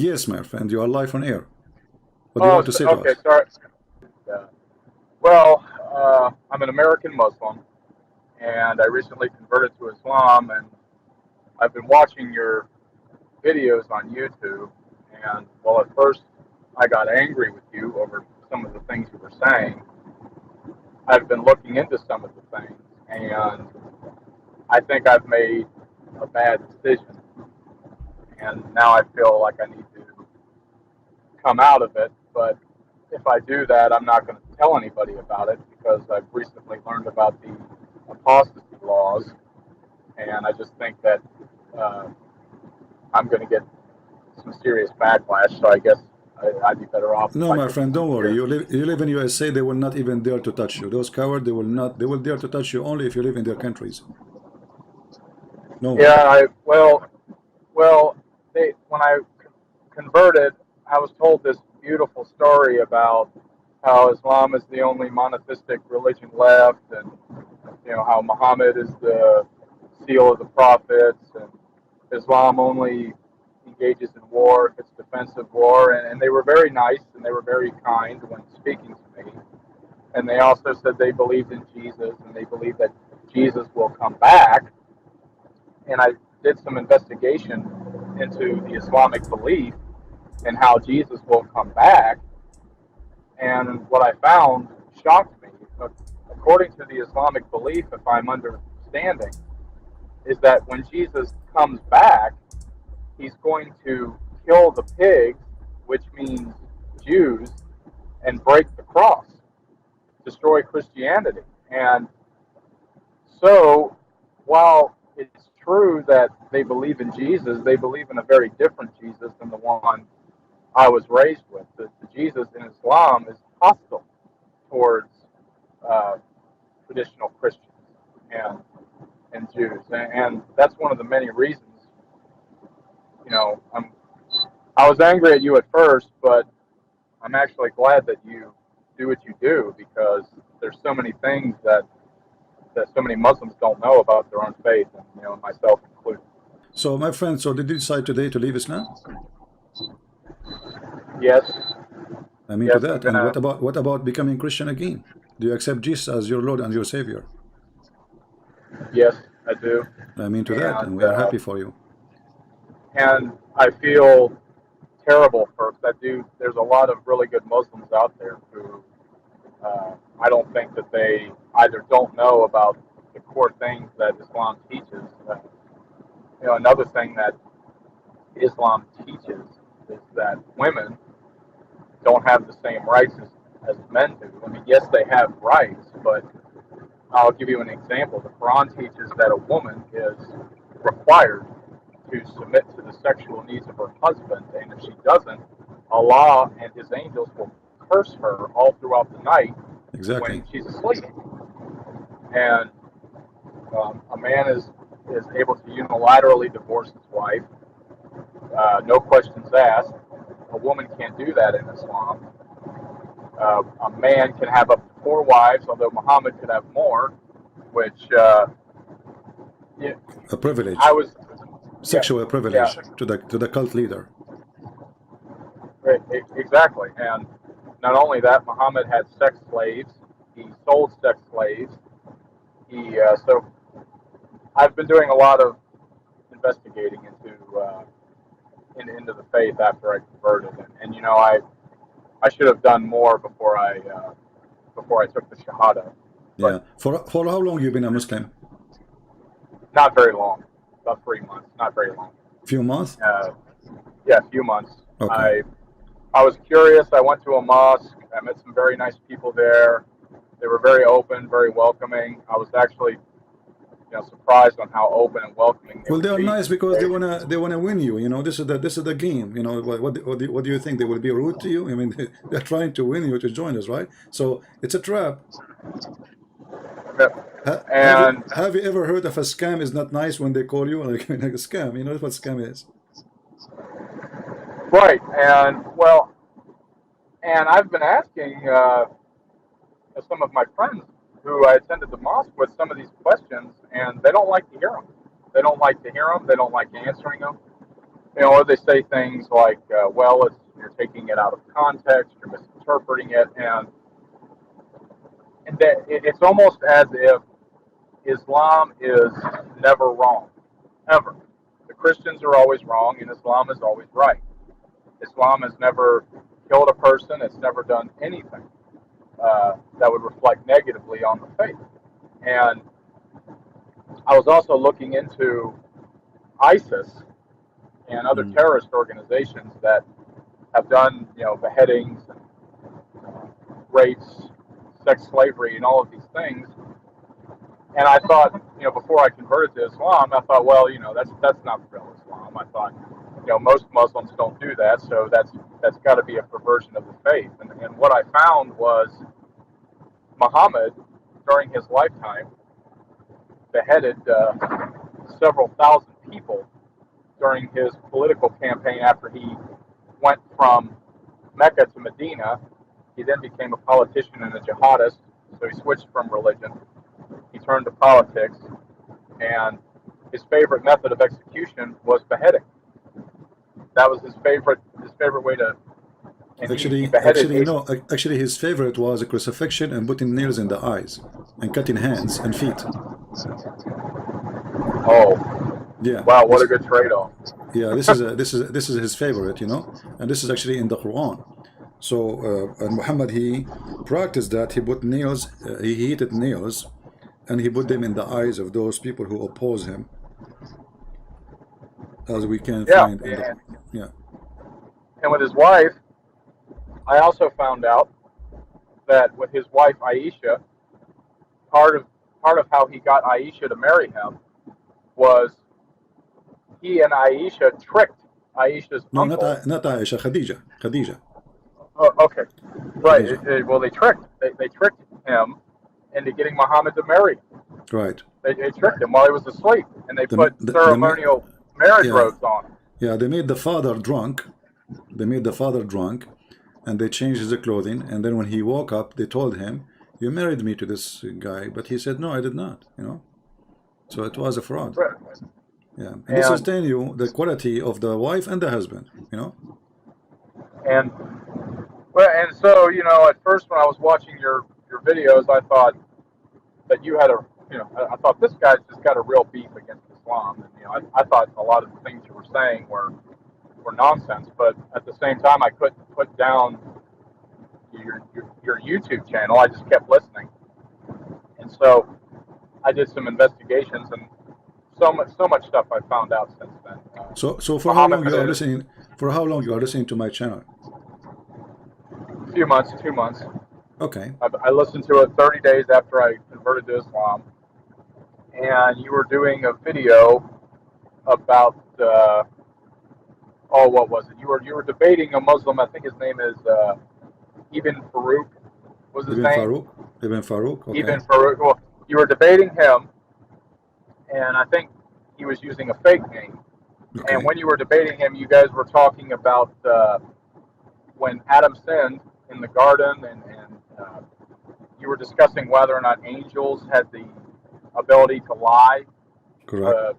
Yes, my friend, you are live on air. What do you Oh, want to say to okay, us? sorry. Yeah. Well, I'm an American Muslim, and I recently converted to Islam, and I've been watching your videos on YouTube. And well, at first I got angry with you over some of the things you were saying. I've been looking into some of the things, and I think I've made a bad decision, and now I feel like I need to come out of it. But if I do that, I'm not going to tell anybody about it because I've recently learned about the apostasy laws, and I just think that uh, I'm going to get some serious backlash. So I guess I'd be better off if No, I my could friend, don't worry. here. You live in USA. They will not even dare to touch you. Those cowards, they will not. They will dare to touch you only if you live in their countries. No Yeah, one. well, when I converted, I was told this beautiful story about how Islam is the only monotheistic religion left, and how Muhammad is the seal of the prophets, and Islam only engages in war if it's defensive war, and they were very nice and they were very kind when speaking to me. And they also said they believed in Jesus and they believe that Jesus will come back. And I did some investigation into the Islamic belief and how Jesus will come back. And what I found shocked me. According to the Islamic belief, if I'm understanding, is that when Jesus comes back, he's going to kill the pigs, which means Jews, and break the cross, destroy Christianity. And so, while it's true that they believe in Jesus, they believe in a very different Jesus than the one I was raised with. The Jesus in Islam is hostile towards uh, traditional Christians and Jews, and that's one of the many reasons. I was angry at you at first, but I'm actually glad that you do what you do because there's so many things that so many Muslims don't know about their own faith, and myself included. So, my friend, so did you decide today to leave Islam? Yes, I mean to yes, I'm that. And gonna. what about becoming Christian again? Do you accept Jesus as your Lord and your Savior? Yes, I do, I mean to that, and and we are happy for you. I feel terrible for I do. There's a lot of really good Muslims out there who I don't think that they either don't know about the core things that Islam teaches. Another thing that Islam teaches is that women don't have the same rights as men do. I mean, yes, they have rights, but I'll give you an example. The Quran teaches that a woman is required to submit to the sexual needs of her husband, and if she doesn't, Allah and His angels will curse her all throughout the night when Exactly. she's asleep. And a man is able to unilaterally divorce his wife, no questions asked. A woman can't do that in Islam. A man can have up to four wives, although Muhammad could have more, which yeah, A I privilege, was, yeah, sexual yeah, privilege to the cult leader. exactly. And not only that, Muhammad had sex slaves. He sold sex slaves. So I've been doing a lot of investigating into the faith after I converted, and I should have done more before I took the Shahada, but Yeah. For how long you been a Muslim? not very long, about 3 months, not very long. Few months? Uh, yeah, a few months. Okay. I was curious. I went to a mosque. I met some very nice people there. They were very open, very welcoming. I was actually, surprised on how open and welcoming they Well, they would are be. nice because they wanna win you. This is the game. What do you think they will be rude to you? I mean, they're trying to win you to join us, right? So it's a trap. Ha, have you And have you ever heard of a scam is not nice when they call you like a scam? You know what scam is? right, and I've been asking some of my friends who I attended the mosque with some of these questions, and they don't like to hear them. They don't like to hear them. They don't like answering them. or they say things like, well, you're taking it out of context, you're misinterpreting it, and that it's almost as if Islam is never wrong, ever. The Christians are always wrong, and Islam is always right. Islam has never killed a person, it's never done anything that would reflect negatively on the faith. And I was also looking into ISIS and other terrorist organizations that have done, beheadings, and rapes, sex slavery, and all of these things. And I thought, before I converted to Islam, I thought, well, that's not real Islam. I thought, most Muslims don't do that, so that's got to be a perversion of the faith. And what I found was Muhammad, during his lifetime, beheaded several thousand people during his political campaign after he went from Mecca to Medina. He then became a politician and a jihadist, so he switched from religion. He turned to politics, and his favorite method of execution was beheading. That was his favorite way to. And he beheaded actually, his favorite was a crucifixion and putting nails in the eyes and cutting hands and feet. Oh, yeah! Wow, what a good trade-off. Yeah, this is his favorite, and this is actually in the Quran. So, and Muhammad, he practiced that. He put nails, he heated nails, and he put them in the eyes of those people who oppose him, as we can find in the, And with his wife, I also found out that with his wife Aisha, part of how he got Aisha to marry him was he and Aisha tricked Aisha's uncle. No, not Aisha, Khadija. Oh, okay, right. Well, they tricked him into getting Muhammad to marry him. Right. They tricked him while he was asleep, and they put ceremonial marriage robes on him. Yeah, they made the father drunk. And they changed his clothing. And then when he woke up, they told him, "You married me to this guy," but he said, "No, I did not." So it was a fraud. Right. Yeah, and this is telling you the quality of the wife and the husband. And so at first when I was watching your videos, I thought that you had I thought this guy's just got a real beef against Islam. And, I thought a lot of the things you were saying were nonsense, but at the same time, I couldn't put down your YouTube channel. I just kept listening, and so I did some investigations, and so much stuff I found out since then. So for how long you are listening? For how long you are listening to my channel? A few months, 2 months. Okay. I listened to it 30 days after I converted to Islam, and you were doing a video about. What was it? You were debating a Muslim. I think his name is Ibn Farouk. Was his name? Ibn Farouk. Okay. Ibn Farouk. Well, you were debating him, and I think he was using a fake name. Okay. And when you were debating him, you guys were talking about when Adam sinned in the garden, and you were discussing whether or not angels had the ability to lie. Correct.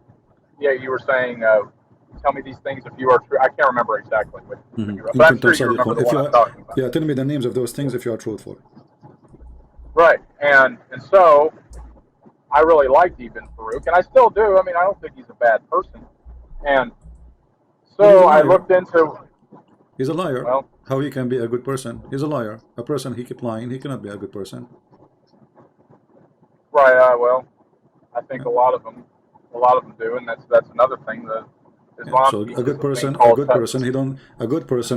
You were saying. Tell me these things if you are true. I can't remember exactly what you were, but I'm sure you remember what I'm talking about. Yeah, tell me the names of those things if you are truthful. Right, and so I really liked Ibn Farouk, and I still do. I mean, I don't think he's a bad person. And so I looked into. He's a liar. Well, how he can be a good person? He's a liar. A person he keep lying. He cannot be a good person. Right. Well, I think a lot of them do, and that's another thing that. So a good person,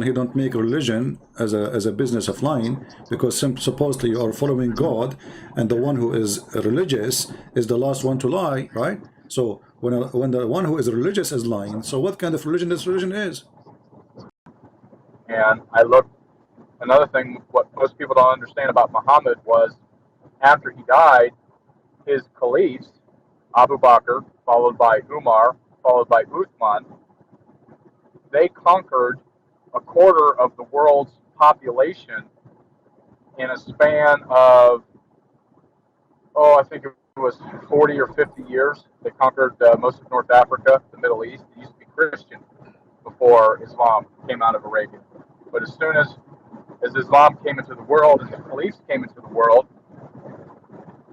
he don't make religion as a business of lying, because supposedly you are following God, and the one who is religious is the last one to lie, right? So when the one who is religious is lying, so what kind of religion this religion is? And I looked. Another thing, what most people don't understand about Muhammad was, after he died, his caliphs, Abu Bakr, followed by Umar, followed by Uthman, they conquered a quarter of the world's population in a span of, I think it was 40 or 50 years. They conquered most of North Africa, the Middle East. It used to be Christian before Islam came out of Arabia. But as soon as Islam came into the world and the caliphs came into the world,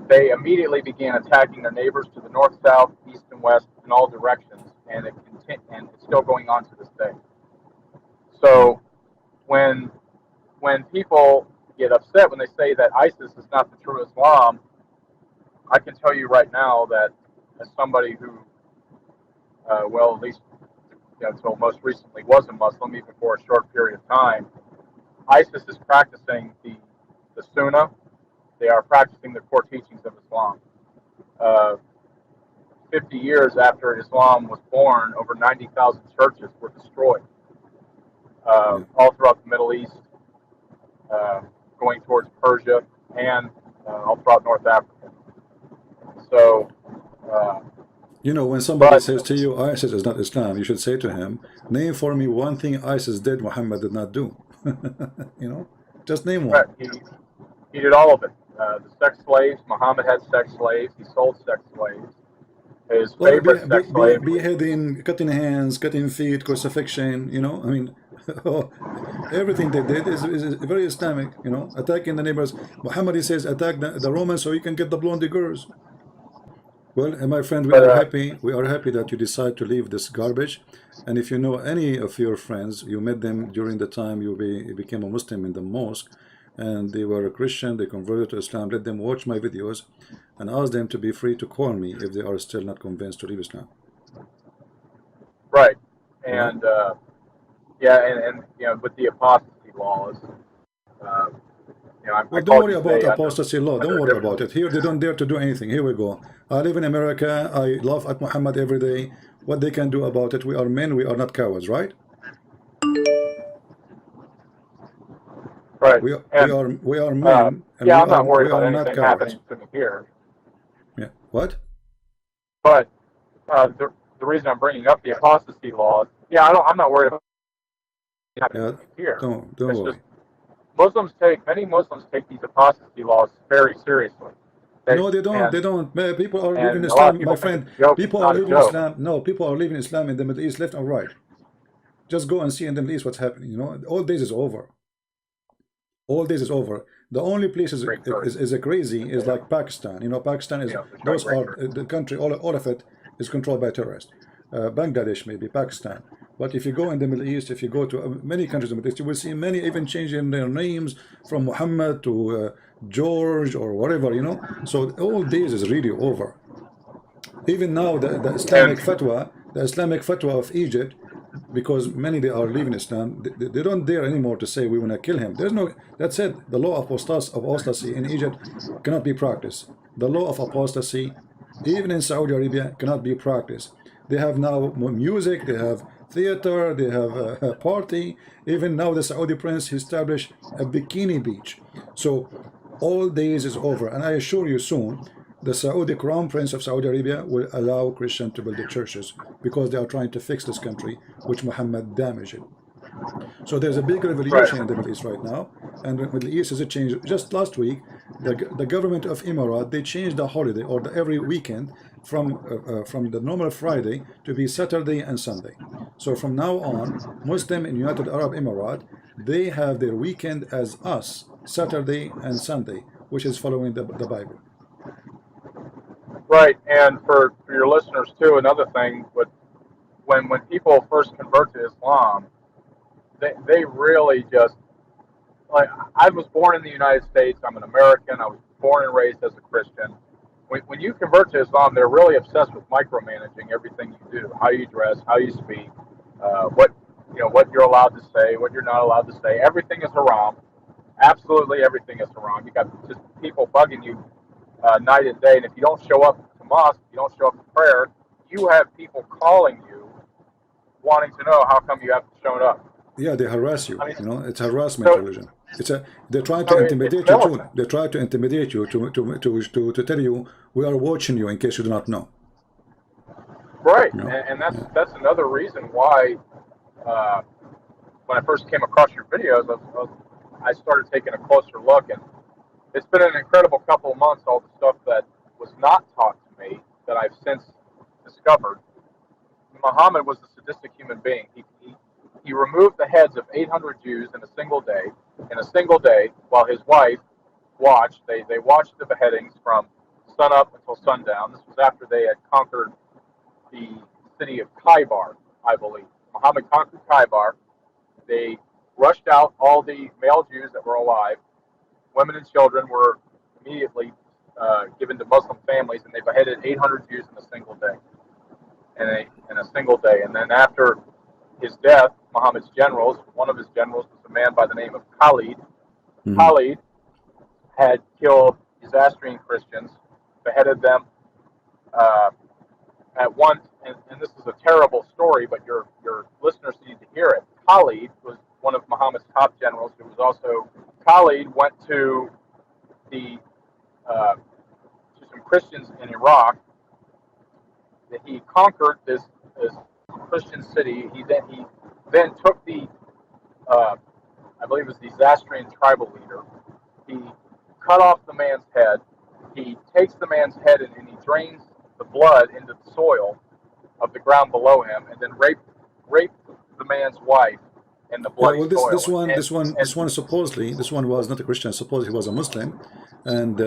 they immediately began attacking their neighbors to the north, south, east, and west in all directions, and it's still going on to this day. So when people get upset when they say that ISIS is not the true Islam, I can tell you right now that as somebody who, well, at least until most recently was a Muslim, even for a short period of time, ISIS is practicing the Sunnah. They are practicing the core teachings of Islam. 50 years after Islam was born, over 90,000 churches were destroyed all throughout the Middle East, going towards Persia, and all throughout North Africa. So, when somebody says to you, ISIS is not Islam, you should say to him, name for me one thing ISIS did Muhammad did not do. Just name one. He did all of it. The sex slaves, Muhammad had sex slaves, he sold sex slaves. His favorite sex slave. Beheading, cutting hands, cutting feet, crucifixion, everything they did is very Islamic, attacking the neighbors. Muhammad, he says, attack the Romans so you can get the blonde girls. Well, my friend, we are happy that you decide to leave this garbage. And if you know any of your friends, you met them during the time you became a Muslim in the mosque, and they were a Christian, they converted to Islam, let them watch my videos and ask them to be free to call me if they are still not convinced to leave Islam. Right. And and with the apostasy laws, well, don't worry about apostasy law. Don't worry about it. Here, they don't dare to do anything. Here we go. I live in America. I laugh at Muhammad every day. What they can do about it? We are men. We are not cowards, right? Right. We are men. And I'm not worried about anything happening to me here. Yeah. What? But the reason I'm bringing up the apostasy laws, I'm not worried about happening here. Don't worry. Many Muslims take these apostasy laws very seriously. No, they don't. They don't. People are leaving Islam, my friend. People are leaving Islam. No, people are leaving Islam in the Middle East, left and right. Just go and see in the Middle East what's happening. All days is over. All days is over. The only place is crazy is like Pakistan. Pakistan is those are the country. All of it is controlled by terrorists. Bangladesh, maybe Pakistan. But if you go in the Middle East, if you go to many countries in the Middle East, you will see many even changing their names from Muhammad to George or whatever, So all days is really over. Even now, the Islamic fatwa of Egypt, because many they are leaving Islam, they don't dare anymore to say we want to kill him. There's no. That's it. The law of apostasy in Egypt cannot be practiced. The law of apostasy, even in Saudi Arabia, cannot be practiced. They have now music, they have theater, they have a party. Even now the Saudi prince established a bikini beach. So all days is over, and I assure you soon the Saudi crown prince of Saudi Arabia will allow Christians to build the churches because they are trying to fix this country which Muhammad damaged. So there's a big revolution in the Middle East right now, and the Middle East has changed. Just last week, the government of Emirat, they changed the holiday or every weekend from the normal Friday to be Saturday and Sunday. So from now on, Muslim in United Arab Emirates, they have their weekend as us, Saturday and Sunday, which is following the Bible. Right, and for your listeners too, another thing, when people first convert to Islam, they really just, like, I was born in the United States, I'm an American, I was born and raised as a Christian. When you convert to Islam, they're really obsessed with micromanaging everything you do, how you dress, how you speak, what you're allowed to say, what you're not allowed to say. Everything is haram. Absolutely everything is haram. You got just people bugging you night and day, and if you don't show up to mosque, you don't show up to prayer, you have people calling you, wanting to know how come you haven't shown up. Yeah, they harass you. It's harassment religion. They're trying to intimidate you too. They try to intimidate you to tell you we are watching you in case you do not know. Right, and that's another reason why when I first came across your videos, I started taking a closer look, and it's been an incredible couple of months. All the stuff that was not taught to me that I've since discovered. Muhammad was a sadistic human being. he removed the heads of 800 Jews in a single day. In a single day, while his wife watched, they watched the beheadings from sun up until sundown. This was after they had conquered the city of Khaybar, I believe. Muhammad conquered Khaybar. They rushed out all the male Jews that were alive. Women and children were immediately given to Muslim families, and they beheaded 800 Jews in a single day. In a single day. And then after his death, Muhammad's generals, one of his generals was a man by the name of Khalid. Khalid had killed Zoroastrian Christians, beheaded them at once, and this is a terrible story, but your listeners need to hear it. Khalid was one of Muhammad's top generals, who was also, Khalid went to the to some Christians in Iraq. That he conquered this Christian city. He then took the I believe it was the Zoroastrian tribal leader. He cut off the man's head. He takes the man's head and he drains the blood into the soil of the ground below him, and then raped the man's wife in the bloody soil. This one supposedly, this one was not a Christian. Supposedly he was a Muslim, and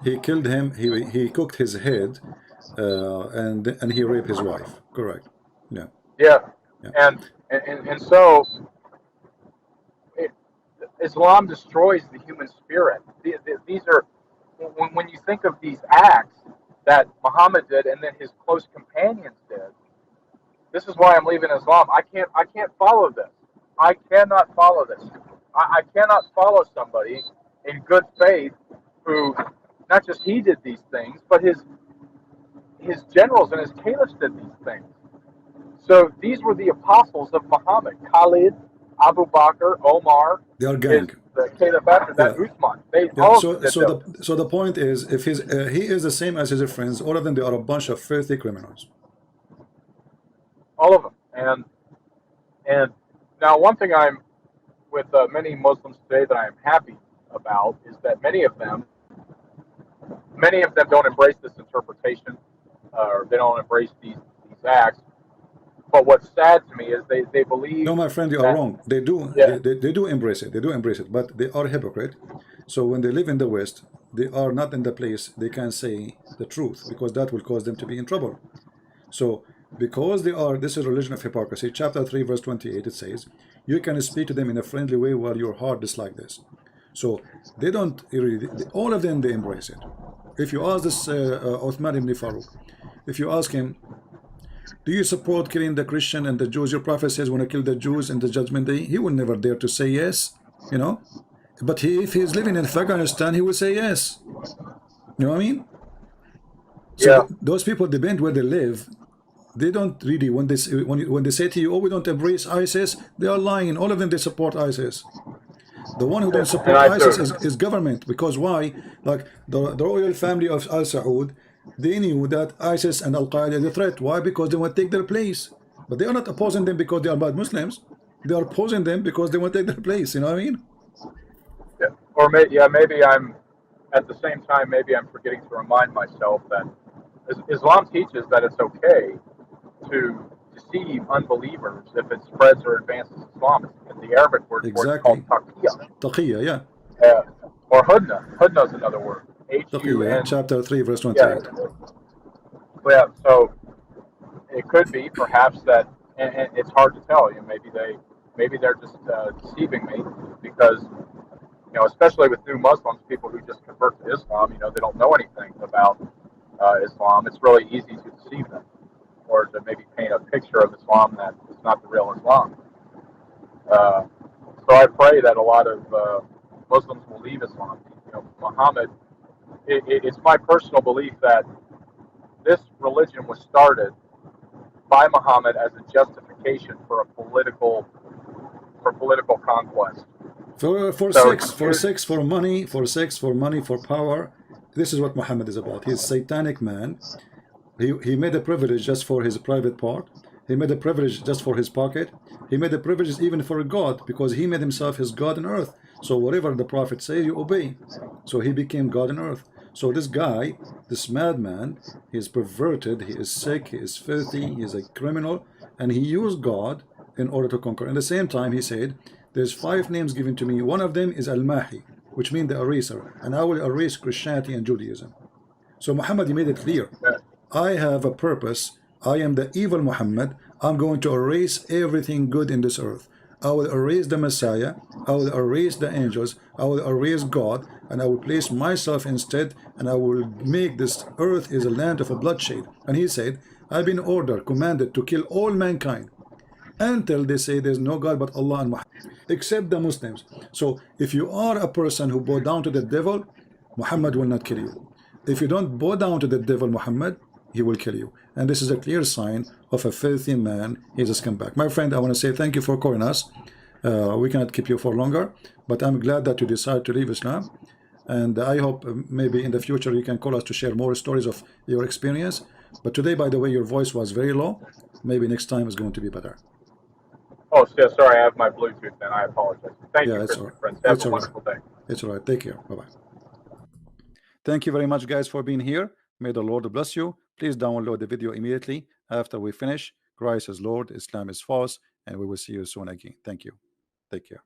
he killed him. He cooked his head, and he raped his wife. Correct. Yeah. Yeah. And so Islam destroys the human spirit. These are, when you think of these acts that Muhammad did and then his close companions did. This is why I'm leaving Islam. I can't follow this. I cannot follow this. I cannot follow somebody in good faith who, not just he did these things, but his generals and his caliphs did these things. So these were the apostles of Muhammad: Khalid, Abu Bakr, Omar. They are gang. The caliph after that, Uthman. So the point is, if he is the same as his friends, all of them, they are a bunch of filthy criminals. All of them. And now one thing I'm with many Muslims today that I am happy about is that many of them don't embrace this interpretation, or they don't embrace these acts. But what's sad to me is they believe. No, my friend, you are wrong. They do. Yeah. They do embrace it. They do embrace it, but they are hypocrite. So when they live in the West, they are not in the place they can say the truth, because that will cause them to be in trouble. So because they are, this is religion of hypocrisy. Chapter 3, verse 28, it says, you can speak to them in a friendly way while your heart dislikes this. So they don't really, all of them, they embrace it. If you ask this Uthman ibn Farouk, if you ask him, do you support killing the Christian and the Jews? Your prophet says when I kill the Jews in the judgment day, he will never dare to say yes, you know. But if he is living in Afghanistan, he will say yes. You know what I mean? So yeah. Those people depend where they live. They don't really, when they say to you, oh, we don't embrace ISIS, they are lying. All of them, they support ISIS. The one who don't support ISIS is government. Because why? Like the royal family of Al Saud, they knew that ISIS and Al-Qaeda is a threat. Why? Because they want to take their place. But they are not opposing them because they are bad Muslims. They are opposing them because they want to take their place. You know what I mean? Yeah. Or maybe I'm, at the same time, maybe I'm forgetting to remind myself that Islam teaches that it's okay to deceive unbelievers if it spreads or advances Islam. And the Arabic word for it is called taqiyya. Taqiyya, yeah. Or hudna. Hudna is another word. Taqiyya, chapter 3, verse 28. Yeah, so it could be perhaps that, and it's hard to tell. You know, maybe they're just deceiving me because, you know, especially with new Muslims, people who just convert to Islam, you know, they don't know anything about Islam. It's really easy to deceive them, or to maybe paint a picture of Islam that is not the real Islam. So I pray that a lot of Muslims will leave Islam. You know, Muhammad. It's my personal belief that this religion was started by Muhammad as a justification for political conquest. For money, for power. This is what Muhammad is about. He's a satanic man. He made a privilege just for his private part. He made a privilege just for his pocket. He made a privilege even for God, because he made himself his God on earth. So whatever the prophet says, you obey. So he became God on earth. So this guy, this madman, he is perverted, he is sick, he is filthy, he is a criminal, and he used God in order to conquer. At the same time, he said, there's 5 names given to me. One of them is Al-Mahi, which means the eraser, and I will erase Christianity and Judaism. So Muhammad, he made it clear. I have a purpose. I am the evil Muhammad. I'm going to erase everything good in this earth. I will erase the Messiah. I will erase the angels. I will erase God, and I will place myself instead, and I will make this earth is a land of a bloodshed. And he said, I've been ordered, commanded to kill all mankind until they say there's no God but Allah and Muhammad, except the Muslims. So if you are a person who bow down to the devil, Muhammad will not kill you. If you don't bow down to the devil Muhammad, he will kill you. And this is a clear sign of a filthy man. He's a scumbag. My friend, I want to say thank you for calling us. We cannot keep you for longer, but I'm glad that you decided to leave Islam. And I hope maybe in the future you can call us to share more stories of your experience. But today, by the way, your voice was very low. Maybe next time is going to be better. Oh, yeah, sorry, I have my Bluetooth and I apologize. Thank you, Christian right. friends. Have It's a all wonderful day. It's all right. Take care. Bye-bye. Thank you very much, guys, for being here. May the Lord bless you. Please download the video immediately after we finish. Christ is Lord, Islam is false, and we will see you soon again. Thank you. Take care.